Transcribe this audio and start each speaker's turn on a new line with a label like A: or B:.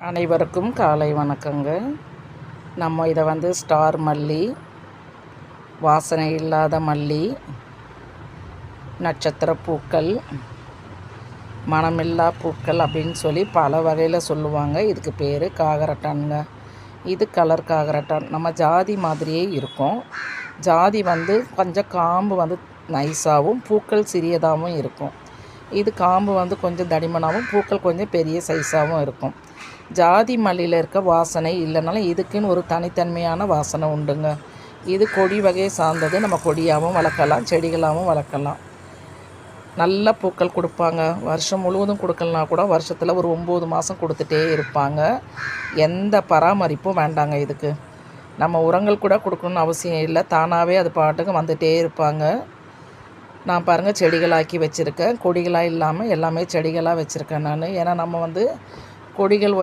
A: அனைவருக்கும் காலை வணக்கங்க. நம்ம இதை ஸ்டார் மல்லி, வாசனை இல்லாத மல்லி, நட்சத்திர பூக்கள், மணமில்லா பூக்கள் அப்படின்னு சொல்லி பல வகையில் சொல்லுவாங்க. இதுக்கு பேர் காகரட்டானுங்க. இது கலர் காகரட்டான். நம்ம ஜாதி மாதிரியே இருக்கும். ஜாதி கொஞ்சம் காம்பு நைஸாகவும் பூக்கள் சிறியதாகவும் இருக்கும். இது காம்பு கொஞ்சம் தடிமனாகவும் பூக்கள் கொஞ்சம் பெரிய சைஸாகவும் இருக்கும். ஜாதி மல்லியில் இருக்க வாசனை இல்லைனாலும் இதுக்குன்னு ஒரு தனித்தன்மையான வாசனை உண்டுங்க. இது கொடி வகையை சார்ந்தது. நம்ம கொடியாகவும் வளர்க்கலாம், செடிகளாகவும் வளர்க்கலாம். நல்ல பூக்கள் கொடுப்பாங்க. வருஷம் முழுவதும் கொடுக்கலனா கூட வருஷத்தில் ஒரு 9 மாதம் கொடுத்துட்டே இருப்பாங்க. எந்த பராமரிப்பும் வேண்டாங்க. இதுக்கு நம்ம உரங்கள் கூட கொடுக்கணுன்னு அவசியம் இல்லை. தானாகவே அது பாட்டுக்கு வந்துகிட்டே இருப்பாங்க. நான் பாருங்கள் செடிகளாக்கி வச்சுருக்கேன். கொடிகளாக இல்லாமல் எல்லாமே செடிகளாக வச்சுருக்கேன் நான். ஏன்னா நம்ம கொடிகள்